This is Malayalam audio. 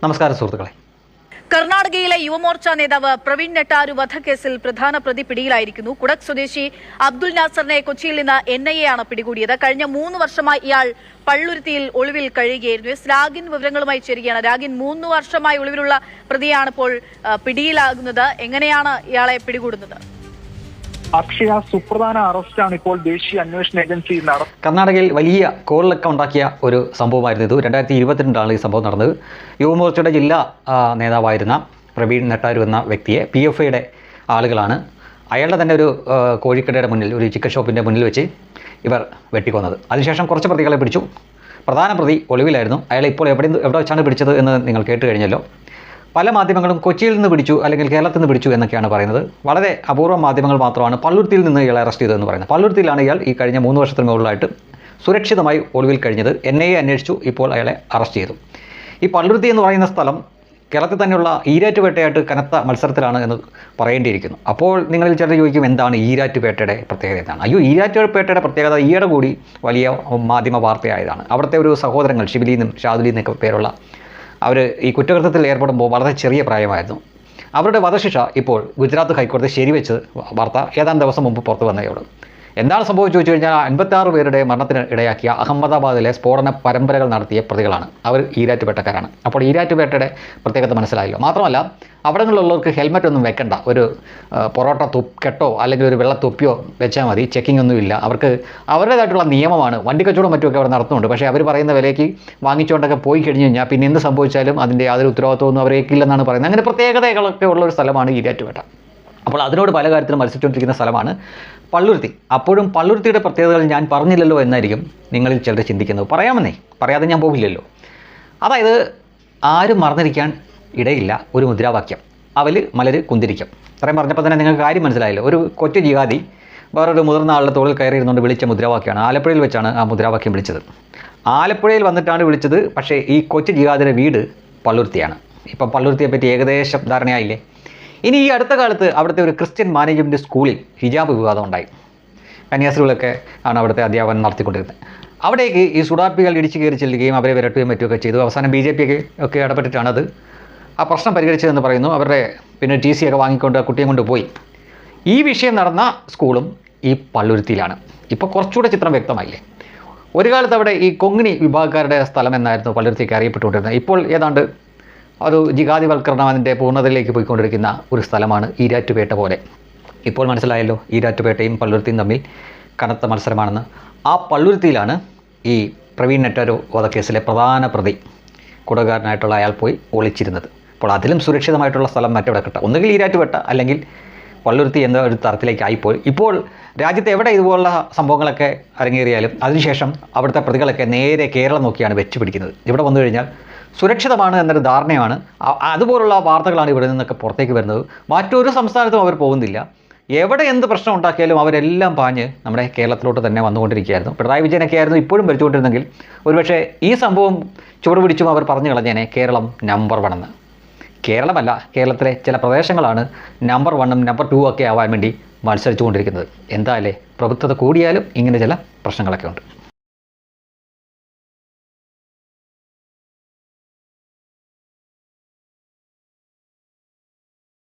നമസ്കാരം സുഹൃത്തുക്കളെ. കർണാടകയിലെ യുവമോർച്ച നേതാവ് പ്രവീൺ നെട്ടാരു വധക്കേസിൽ പ്രധാന പ്രതി പിടിയിലായിരിക്കുന്നു. കുടക് സ്വദേശി അബ്ദുൽ നാസറിനെ കൊച്ചിയിൽ നിന്ന് NIA ആണ് പിടികൂടിയത്. കഴിഞ്ഞ 3 വർഷമായി ഇയാൾ പള്ളുരുത്തിയിൽ ഒളിവിൽ കഴിയുകയായിരുന്നു. രാഗിൻ വിവരങ്ങളുമായി ചേരുകയാണ്. രാഗിൻ, 3 വർഷമായി ഒളിവിലുള്ള പ്രതിയാണ് ഇപ്പോൾ പിടിയിലാകുന്നത്. എങ്ങനെയാണ് ഇയാളെ പിടികൂടുന്നത്? അക്ഷയ, സുപ്രധാന അറസ്റ്റാണ് ഇപ്പോൾ ദേശീയ അന്വേഷണ ഏജൻസി നടത്തുന്നത്. കർണാടകയിൽ വലിയ കോളിളക്കം ഉണ്ടാക്കിയ ഒരു സംഭവമായിരുന്നു ഇത്. 2022 ഈ സംഭവം നടന്നത്. യുവമോർച്ചയുടെ ജില്ലാ നേതാവായിരുന്ന പ്രവീൺ നെട്ടാരു എന്ന വ്യക്തിയെ PFIയുടെ ആളുകളാണ് അയാളുടെ തന്നെ ഒരു കോഴിക്കടയുടെ മുന്നിൽ, ഒരു ചിക്കൻ ഷോപ്പിൻ്റെ മുന്നിൽ വെച്ച് ഇവർ വെട്ടിക്കൊന്നത്. അതിനുശേഷം കുറച്ച് പ്രതികളെ പിടിച്ചു. പ്രധാന പ്രതി ഒളിവിലായിരുന്നു. അയാളെ ഇപ്പോൾ എവിടെ വെച്ചാണ് പിടിച്ചത് എന്ന് നിങ്ങൾ കേട്ട് കഴിഞ്ഞല്ലോ. പല മാധ്യമങ്ങളും കൊച്ചിയിൽ നിന്ന് പിടിച്ചു അല്ലെങ്കിൽ കേരളത്തിൽ നിന്ന് പിടിച്ചു എന്നൊക്കെയാണ് പറയുന്നത്. വളരെ അപൂർവം മാധ്യമങ്ങൾ മാത്രമാണ് പള്ളുരുത്തിയിൽ നിന്ന് ഇയാളെ അറസ്റ്റ് ചെയ്തതെന്ന് പറയുന്നത്. പള്ളുരുത്തിയിലാണ് ഇയാൾ ഈ കഴിഞ്ഞ 3 വർഷത്തിന് മുകളിലായിട്ട് സുരക്ഷിതമായി ഒളിവിൽ കഴിഞ്ഞത്. NIA അന്വേഷിച്ചു, ഇപ്പോൾ അയാളെ അറസ്റ്റ് ചെയ്തു. ഈ പള്ളുരുത്തി എന്ന് പറയുന്ന സ്ഥലം കേരളത്തിൽ തന്നെയുള്ള ഈരാറ്റുപേട്ടയായിട്ട് കനത്ത മത്സരത്തിലാണ് എന്ന് പറയേണ്ടിയിരിക്കുന്നു. അപ്പോൾ നിങ്ങളിൽ ചിലർ ചോദിക്കും, എന്താണ് ഈരാറ്റുപേട്ടയുടെ പ്രത്യേകത എന്താണ്? ഈരാറ്റുപേട്ടയുടെ പ്രത്യേകത ഈയിടെ കൂടി വലിയ മാധ്യമ വാർത്തയായതാണ്. അവിടുത്തെ ഒരു സഹോദരങ്ങൾ ഷിബിലിന്നും ഷാദുലി എന്നൊക്കെ പേരുള്ള അവർ ഈ കുറ്റകൃത്യത്തിൽ ഏർപ്പെടുമ്പോൾ വളരെ ചെറിയ പ്രായമായിരുന്നു. അവരുടെ വധശിക്ഷ ഇപ്പോൾ ഗുജറാത്ത് ഹൈക്കോടതി ശരിവെച്ച് വാർത്ത ഏതാനും ദിവസം മുമ്പ് പുറത്തു വന്നതോട്. എന്താണ് സംഭവിച്ചു വെച്ച് കഴിഞ്ഞാൽ 56 പേരുടെ മരണത്തിന് ഇടയാക്കിയ അഹമ്മദാബാദിലെ സ്ഫോടന പരമ്പരകൾ നടത്തിയ പ്രതികളാണ്. അവർ ഈരാറ്റുപേട്ടക്കാരാണ്. അപ്പോൾ ഈരാറ്റുപേട്ടയുടെ പ്രത്യേകത മനസ്സിലായല്ലോ. മാത്രമല്ല, അവിടങ്ങളിലുള്ളവർക്ക് ഹെൽമെറ്റ് ഒന്നും വെക്കണ്ട. ഒരു പൊറോട്ട കെട്ടോ അല്ലെങ്കിൽ ഒരു വെള്ള തൊപ്പിയോ വെച്ചാൽ മതി. ചെക്കിംഗ് ഒന്നുമില്ല. അവർക്ക് അവരുടേതായിട്ടുള്ള നിയമമാണ്. വണ്ടി കച്ചവടം മറ്റുമൊക്കെ അവർ നടത്തുന്നുണ്ട്. പക്ഷേ അവർ പറയുന്ന വിലയ്ക്ക് വാങ്ങിച്ചുകൊണ്ടൊക്കെ പോയി കഴിഞ്ഞ് കഴിഞ്ഞാൽ പിന്നെ എന്ത് സംഭവിച്ചാലും അതിൻ്റെ യാതൊരു ഉത്തരവാദിത്വമൊന്നും അവരേക്കില്ലെന്നാണ് പറയുന്നത്. അങ്ങനെ പ്രത്യേകതകളൊക്കെ ഉള്ള ഒരു സ്ഥലമാണ് ഈരാറ്റുപേട്ട. അപ്പോൾ അതിനോട് പല കാര്യത്തിലും മത്സരിച്ചുകൊണ്ടിരിക്കുന്ന സ്ഥലമാണ് പള്ളുരുത്തി. അപ്പോഴും പള്ളുരുത്തിയുടെ പ്രത്യേകതകൾ ഞാൻ പറഞ്ഞില്ലല്ലോ എന്നായിരിക്കും നിങ്ങളിൽ ചിലർ ചിന്തിക്കുന്നത്. പറയാതെ ഞാൻ പോകില്ലല്ലോ. അതായത് ആരും മറന്നിരിക്കാൻ ഇടയില്ല ഒരു മുദ്രാവാക്യം: അവല് മലര് കുന്തിരിക്കം. ഇത്രയും പറഞ്ഞപ്പോൾ തന്നെ നിങ്ങൾക്ക് കാര്യം മനസ്സിലായല്ലോ. ഒരു കൊച്ചു ജിഹാദി വേറൊരു മുതിർന്ന ആളുടെ തോളിൽ കയറിയിരുന്നുകൊണ്ട് വിളിച്ച മുദ്രാവാക്യമാണ്. ആലപ്പുഴയിൽ വെച്ചാണ് ആ മുദ്രാവാക്യം വിളിച്ചത്. ആലപ്പുഴയിൽ വന്നിട്ടാണ് വിളിച്ചത്. പക്ഷേ ഈ കൊച്ചു ജിഹാദിൻ്റെ വീട് പള്ളുരുത്തിയാണ്. ഇപ്പം പള്ളുരുത്തിയെ പറ്റി ഏകദേശം ധാരണയായില്ലേ? ഇനി ഈ അടുത്ത കാലത്ത് അവിടുത്തെ ഒരു ക്രിസ്ത്യൻ മാനേജ്മെൻറ്റ് സ്കൂളിൽ ഹിജാബ് വിവാദം ഉണ്ടായി. കന്യാസ്ത്രീകളൊക്കെ ആണ് അവിടുത്തെ അധ്യാപനം നടത്തിക്കൊണ്ടിരുന്നത്. അവിടേക്ക് ഈ സുഡാപ്പികൾ ഇടിച്ചു കയറി ചെല്ലുകയും അവരെ വിരട്ടുകയും മറ്റുമൊക്കെ ചെയ്തു. അവസാനം BJP ഒക്കെ ഇടപെട്ടിട്ടാണ് അത് ആ പ്രശ്നം പരിഹരിച്ചതെന്ന് പറയുന്നു. അവരുടെ പിന്നെ TC ഒക്കെ വാങ്ങിക്കൊണ്ട് കുട്ടിയെ കൊണ്ട് പോയി. ഈ വിഷയം നടന്ന സ്കൂളും ഈ പള്ളുരുത്തിയിലാണ്. ഇപ്പോൾ കുറച്ചുകൂടെ ചിത്രം വ്യക്തമായില്ലേ? ഒരു കാലത്ത് അവിടെ ഈ കൊങ്ങിണി വിഭാഗക്കാരുടെ സ്ഥലം എന്നായിരുന്നു പള്ളുരുത്തിക്ക് അറിയപ്പെട്ടുകൊണ്ടിരുന്നത്. ഇപ്പോൾ ഏതാണ്ട് ഒരു ജിഹാദിവൽക്കരണം അതിൻ്റെ പൂർണ്ണതയിലേക്ക് പോയിക്കൊണ്ടിരിക്കുന്ന ഒരു സ്ഥലമാണ് ഈരാറ്റുപേട്ട പോലെ. ഇപ്പോൾ മനസ്സിലായല്ലോ ഈരാറ്റുപേട്ടയും പള്ളുരുത്തിയും തമ്മിൽ കനത്ത മത്സരമാണെന്ന്. ആ പള്ളുരുത്തിയിലാണ് ഈ പ്രവീൺ നെട്ടാരു വധക്കേസിലെ പ്രധാന പ്രതി കുടകാരനായിട്ടുള്ള അയാൾ പോയി ഒളിച്ചിരുന്നത്. അപ്പോൾ അതിലും സുരക്ഷിതമായിട്ടുള്ള സ്ഥലം മറ്റെവിടെ കിട്ടുക? ഒന്നുകിൽ ഈരാറ്റുപേട്ട അല്ലെങ്കിൽ പള്ളുരുത്തി എന്ന ഒരു തരത്തിലേക്ക് ആയിപ്പോയി. ഇപ്പോൾ രാജ്യത്ത് എവിടെ ഇതുപോലുള്ള സംഭവങ്ങളൊക്കെ അരങ്ങേറിയാലും അതിനുശേഷം അവിടുത്തെ പ്രതികളൊക്കെ നേരെ കേരളം നോക്കിയാണ് വെച്ച് പിടിക്കുന്നത്. ഇവിടെ വന്നു കഴിഞ്ഞാൽ സുരക്ഷിതമാണ് എന്നൊരു ധാരണയാണ്. അതുപോലുള്ള വാർത്തകളാണ് ഇവിടെ നിന്നൊക്കെ പുറത്തേക്ക് വരുന്നത്. മറ്റൊരു സംസ്ഥാനത്തും അവർ പോകുന്നില്ല. എവിടെ എന്ത് പ്രശ്നം ഉണ്ടാക്കിയാലും അവരെല്ലാം പാഞ്ഞ് നമ്മുടെ കേരളത്തിലോട്ട് തന്നെ വന്നുകൊണ്ടിരിക്കുകയായിരുന്നു. പിണറായി വിജയനൊക്കെ ആയിരുന്നു ഇപ്പോഴും ഭരിച്ചുകൊണ്ടിരുന്നെങ്കിൽ ഒരുപക്ഷെ ഈ സംഭവം ചുവട് പിടിച്ചും അവർ പറഞ്ഞു കളഞ്ഞേനെ കേരളം നമ്പർ 1 എന്ന്. കേരളമല്ല, കേരളത്തിലെ ചില പ്രദേശങ്ങളാണ് നമ്പർ 1ഉം നമ്പർ 2 ഒക്കെ ആവാൻ വേണ്ടി മത്സരിച്ചു കൊണ്ടിരിക്കുന്നത്. എന്തായാലേ, പ്രഭുത്വത കൂടിയാലും ഇങ്ങനെ ചില പ്രശ്നങ്ങളൊക്കെ ഉണ്ട്.